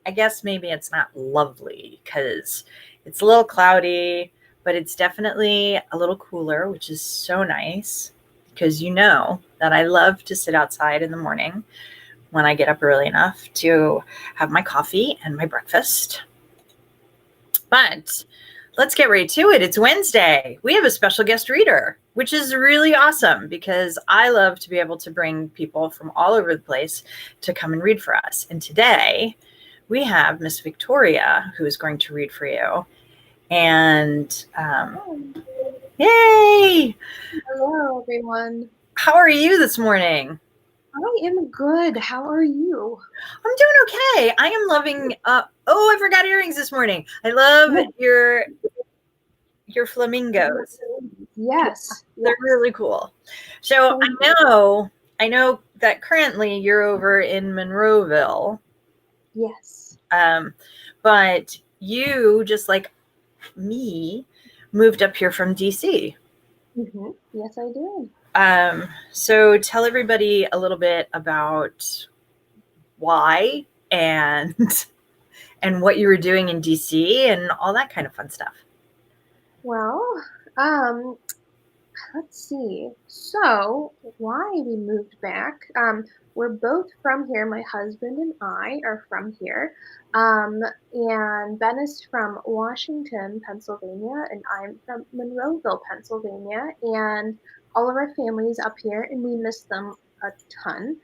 I guess maybe it's not lovely because it's a little cloudy, but it's definitely a little cooler, which is so nice because you know that I love to sit outside in the morning when I get up early enough to have my coffee and my breakfast. But let's get right to it. It's Wednesday. We have a special guest reader, which is really awesome because I love to be able to bring people from all over the place to come and read for us. And today we have Miss Victoria, who is going to read for you. And yay! Hello, everyone. How are you this morning? I am good. How are you? I'm doing okay. I am loving. I forgot earrings this morning. I love your flamingos. Yes, They're really cool. So I know that currently you're over in Monroeville. Yes. But you, just like me, moved up here from DC. Mm-hmm. Yes, I did. So tell everybody a little bit about why and and what you were doing in DC and all that kind of fun stuff. Well, um, let's see. So, why we moved back? We're both from here. My husband and I are from here. And Ben is from Washington, Pennsylvania, and I'm from Monroeville, Pennsylvania. And all of our families up here, and we miss them a ton.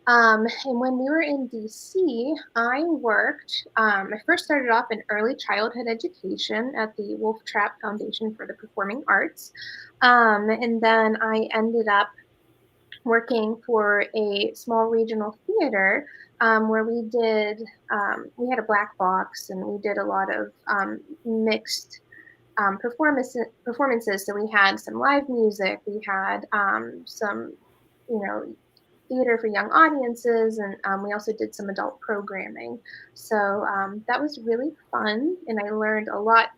And when we were in DC, I worked. I first started off in early childhood education at the Wolf Trap Foundation for the Performing Arts. And then I ended up working for a small regional theater where we had a black box and we did a lot of mixed performances. So we had some live music, we had some, theater for young audiences, and we also did some adult programming. So that was really fun, and I learned a lot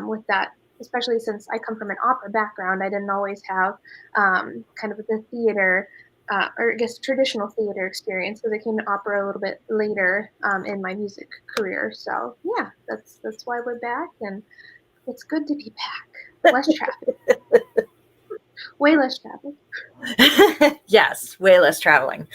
with that, especially since I come from an opera background. I didn't always have kind of the theater, or I guess traditional theater experience, because I came to opera a little bit later in my music career. So yeah, that's why we're back, and it's good to be back. Less traffic. Way less traffic. Yes, way less traveling.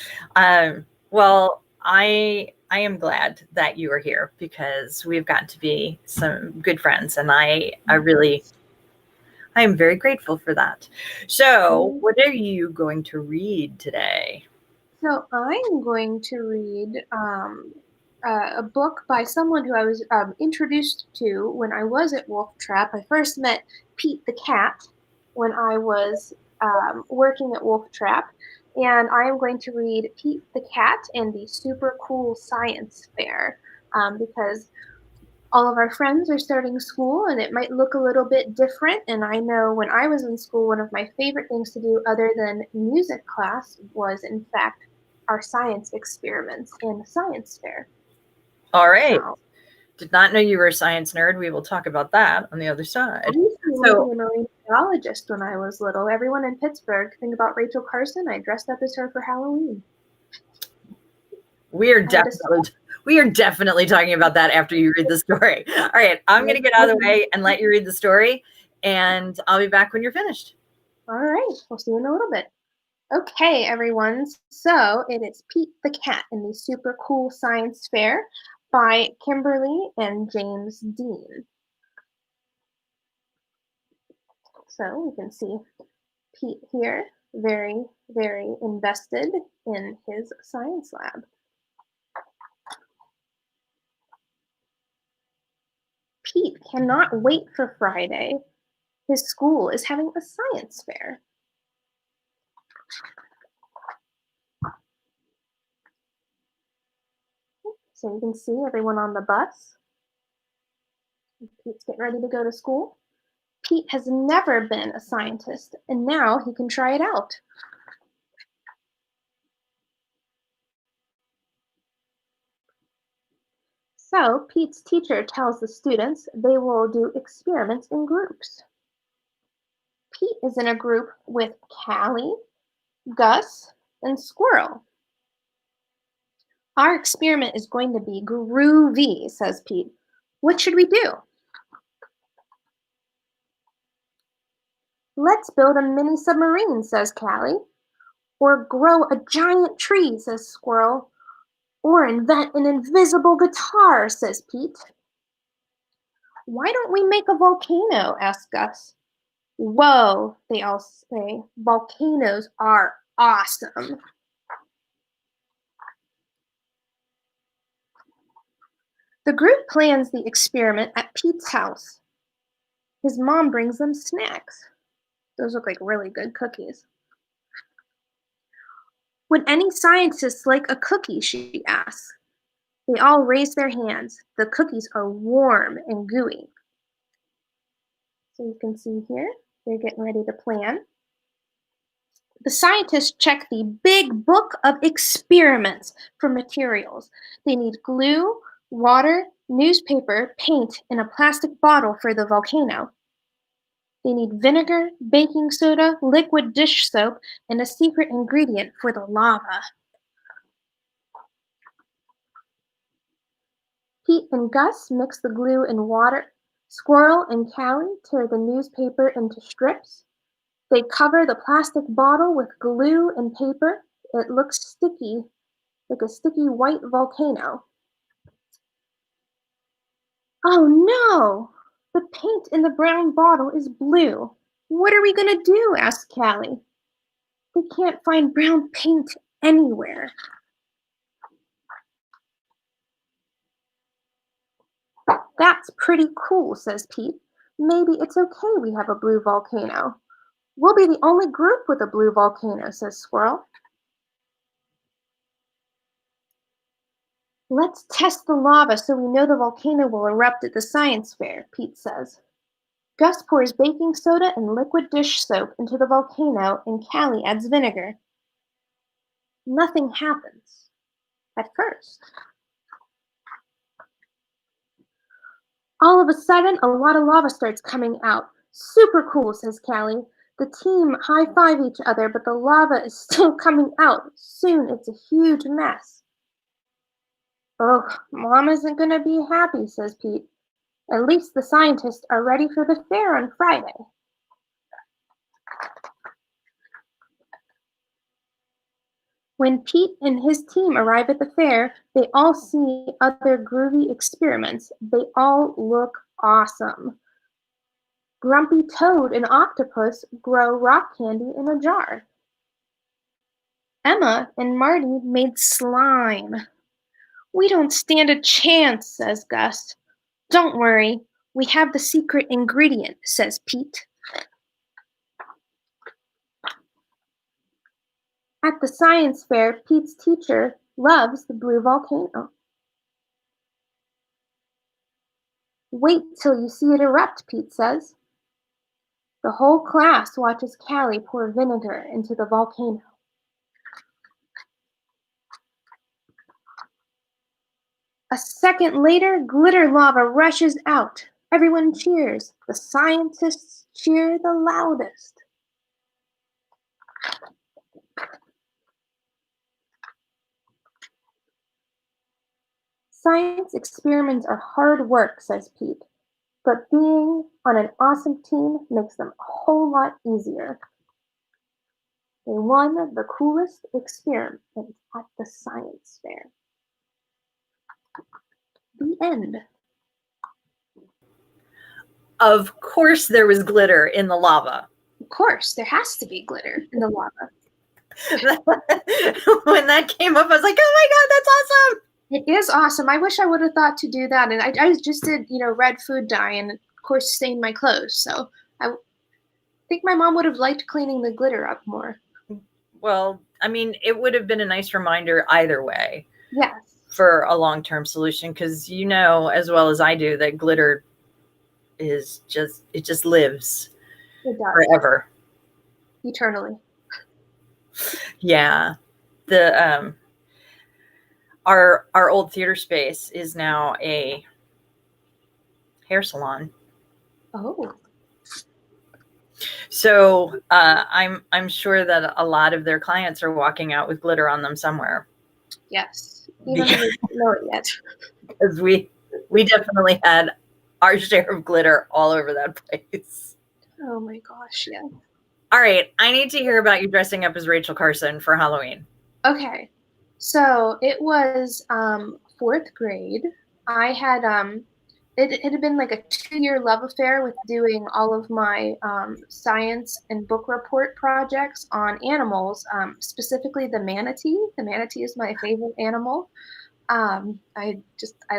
Well, I am glad that you are here because we've gotten to be some good friends, and I am very grateful for that. So, what are you going to read today? So I'm going to read a book by someone who I was introduced to when I was at Wolf Trap. I first met Pete the cat when I was working at Wolf Trap, and I am going to read Pete the Cat and the Super Cool Science Fair because all of our friends are starting school and it might look a little bit different. And I know when I was in school, one of my favorite things to do other than music class was, in fact, our science experiments in the science fair. All right. So, did not know you were a science nerd. We will talk about that on the other side. I used to want to be a marine biologist when I was little. Everyone in Pittsburgh, think about Rachel Carson. I dressed up as her for Halloween. We are definitely talking about that after you read the story. All right, I'm going to get out of the way and let you read the story, and I'll be back when you're finished. All right, we'll see you in a little bit. Okay, everyone. So it is Pete the Cat in the Super Cool Science Fair by Kimberly and James Dean. So we can see Pete here, very, very invested in his science lab. Pete cannot wait for Friday. His school is having a science fair. So you can see everyone on the bus. Pete's getting ready to go to school. Pete has never been a scientist, and now he can try it out. So Pete's teacher tells the students they will do experiments in groups. Pete is in a group with Callie, Gus, and Squirrel. Our experiment is going to be groovy, says Pete. What should we do? Let's build a mini submarine, says Callie. Or grow a giant tree, says Squirrel. Or invent an invisible guitar, says Pete. Why don't we make a volcano? Asks Gus. Whoa, they all say. Volcanoes are awesome. The group plans the experiment at Pete's house. His mom brings them snacks. Those look like really good cookies. Would any scientists like a cookie? She asks. They all raise their hands. The cookies are warm and gooey. So you can see here, they're getting ready to plan. The scientists check the big book of experiments for materials. They need glue, water, newspaper, paint, and a plastic bottle for the volcano. They need vinegar, baking soda, liquid dish soap, and a secret ingredient for the lava. Pete and Gus mix the glue and water. Squirrel and Callie tear the newspaper into strips. They cover the plastic bottle with glue and paper. It looks sticky, like a sticky white volcano. Oh no! The paint in the brown bottle is blue. What are we gonna do? Asked Callie. They can't find brown paint anywhere. That's pretty cool, says Pete. Maybe it's okay we have a blue volcano. We'll be the only group with a blue volcano, says Squirrel. Let's test the lava so we know the volcano will erupt at the science fair, Pete says. Gus pours baking soda and liquid dish soap into the volcano and Callie adds vinegar. Nothing happens at first. All of a sudden, a lot of lava starts coming out. Super cool, says Callie. The team high-five each other, but the lava is still coming out. Soon it's a huge mess. Ugh, Mom isn't going to be happy, says Pete. At least the scientists are ready for the fair on Friday. When Pete and his team arrive at the fair, they all see other groovy experiments. They all look awesome. Grumpy Toad and Octopus grow rock candy in a jar. Emma and Marty made slime. We don't stand a chance, says Gus. Don't worry, we have the secret ingredient, says Pete. At the science fair, Pete's teacher loves the blue volcano. Wait till you see it erupt, Pete says. The whole class watches Callie pour vinegar into the volcano. A second later, glitter lava rushes out. Everyone cheers. The scientists cheer the loudest. Science experiments are hard work, says Pete, but being on an awesome team makes them a whole lot easier. They won the coolest experiment at the science fair. The end. Of course there was glitter in the lava. Of course, there has to be glitter in the lava. When that came up, I was like, oh my God, that's awesome. It is awesome. I wish I would have thought to do that. And I just did, red food dye and, of course, stained my clothes. So I think my mom would have liked cleaning the glitter up more. Well, I mean, it would have been a nice reminder either way. Yes. For a long-term solution, because you know as well as I do that glitter is just lives forever. Eternally. Yeah. The our old theater space is now a hair salon. Oh. So I'm sure that a lot of their clients are walking out with glitter on them somewhere. Yes. even though we don't know it yet. Because we definitely had our share of glitter all over that place. Oh my gosh, yeah. All right, I need to hear about you dressing up as Rachel Carson for Halloween. Okay, so it was fourth grade. I had it had been like a 2-year love affair with doing all of my science and book report projects on animals, specifically the manatee. The manatee is my favorite animal. I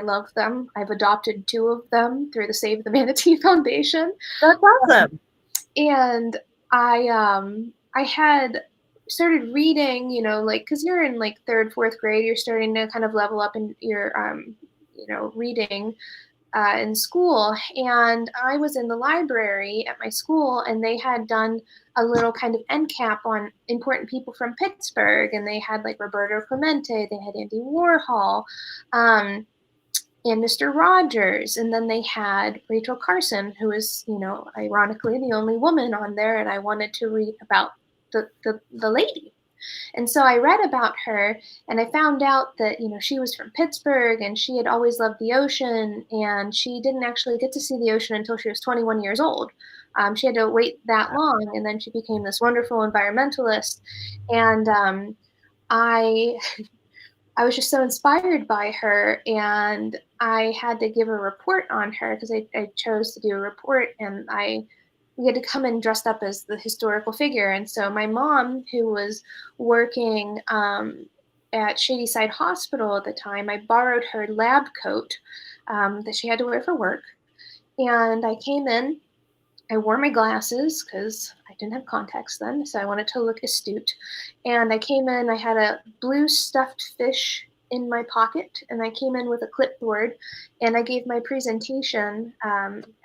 love them. I've adopted 2 of them through the Save the Manatee Foundation. That's awesome. And I had started reading, like, because you're in like third, fourth grade, you're starting to kind of level up in your reading in school. And I was in the library at my school, and they had done a little kind of end cap on important people from Pittsburgh, and they had like Roberto Clemente, they had Andy Warhol, um, and Mr. Rogers, and then they had Rachel Carson, who is, ironically the only woman on there, and I wanted to read about the lady. And so I read about her, and I found out that, she was from Pittsburgh, and she had always loved the ocean, and she didn't actually get to see the ocean until she was 21 years old. She had to wait that long, and then she became this wonderful environmentalist. And I I was just so inspired by her, and I had to give a report on her because I chose to do a report, and we had to come in dressed up as the historical figure. And so my mom, who was working at Shadyside Hospital at the time, I borrowed her lab coat that she had to wear for work, and I came in. I wore my glasses because I didn't have contacts then, so I wanted to look astute. And I came in, I had a blue stuffed fish in my pocket, and I came in with a clipboard, and I gave my presentation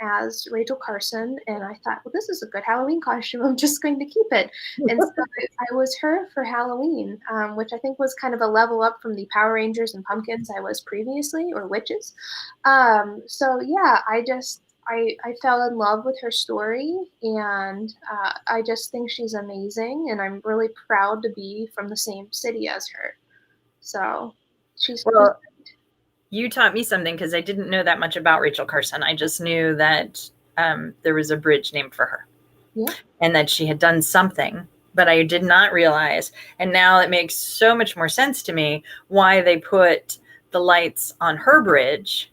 as Rachel Carson, and I thought, well, this is a good Halloween costume. I'm just going to keep it. And so I was her for Halloween, which I think was kind of a level up from the Power Rangers and pumpkins I was previously, or witches. So yeah, I fell in love with her story, and I just think she's amazing, and I'm really proud to be from the same city as her. So she's well. You taught me something because I didn't know that much about Rachel Carson. I just knew that there was a bridge named for her, yeah, and that she had done something, but I did not realize. And now it makes so much more sense to me why they put the lights on her bridge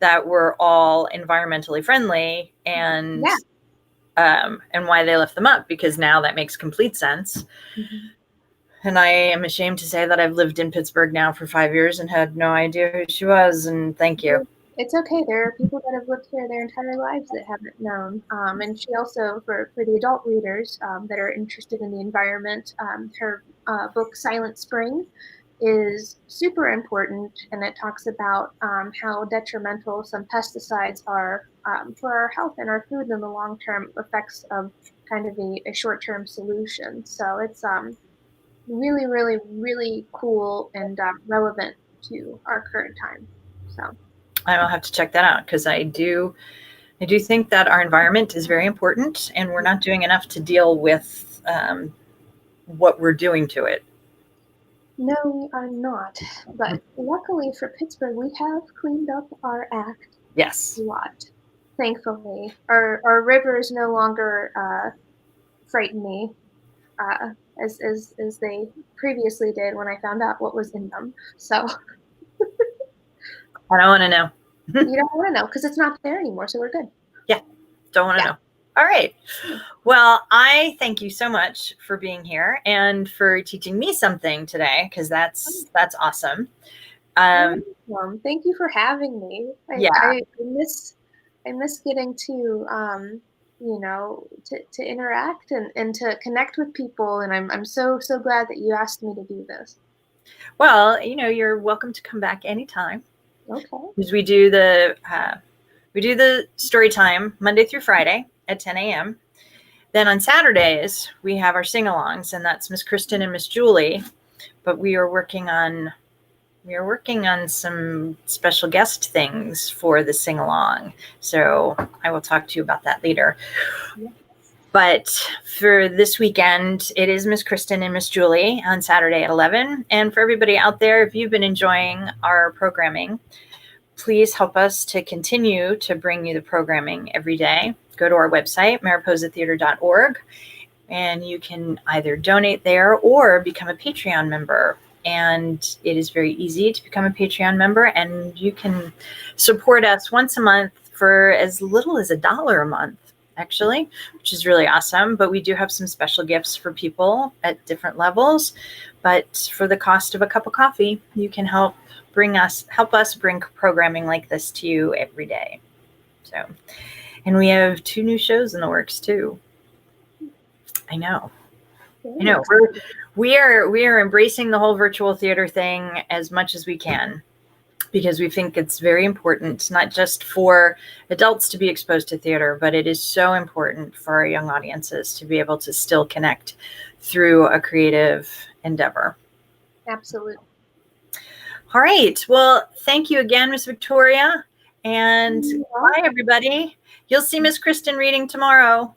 that were all environmentally friendly, and yeah. why they left them up, because now that makes complete sense. Mm-hmm. And I am ashamed to say that I've lived in Pittsburgh now for 5 years and had no idea who she was. And thank you. It's okay. There are people that have lived here their entire lives that haven't known. And she also, for the adult readers that are interested in the environment, her book Silent Spring is super important, and it talks about how detrimental some pesticides are for our health and our food and the long-term effects of kind of a short-term solution. So it's really, really, really cool and relevant to our current time. So I will have to check that out, because I do think that our environment is very important, and we're not doing enough to deal with what we're doing to it. no, we are not. But luckily for Pittsburgh, we have cleaned up our act Yes. a lot. Thankfully, our rivers no longer frighten me as they previously did when I found out what was in them. So I don't want to know. you don't want to know because it's not there anymore. So we're good. Yeah. Don't want to know. All right. Well, I thank you so much for being here and for teaching me something today, because that's awesome. Thank you for having me. I miss getting to to interact and to connect with people, and I'm so glad that you asked me to do this. Well, you're welcome to come back anytime. Okay. Because we do the story time Monday through Friday at 10 a.m. Then on Saturdays we have our sing-alongs, and that's Miss Kristen and Miss Julie. But we are working on some special guest things for the sing-along. So I will talk to you about that later. Yeah. But for this weekend, it is Miss Kristen and Miss Julie on Saturday at 11. And for everybody out there, if you've been enjoying our programming, please help us to continue to bring you the programming every day. Go to our website, mariposatheater.org, and you can either donate there or become a Patreon member. And it is very easy to become a Patreon member, and you can support us once a month for as little as $1 a month, actually, which is really awesome. But we do have some special gifts for people at different levels. But for the cost of a cup of coffee, you can help us bring programming like this to you every day. So, and we have 2 new shows in the works too. I know. We are embracing the whole virtual theater thing as much as we can, because we think it's very important, not just for adults to be exposed to theater, but it is so important for our young audiences to be able to still connect through a creative endeavor. Absolutely. All right. Well, thank you again, Miss Victoria. And bye, everybody. You'll see Miss Kristen reading tomorrow.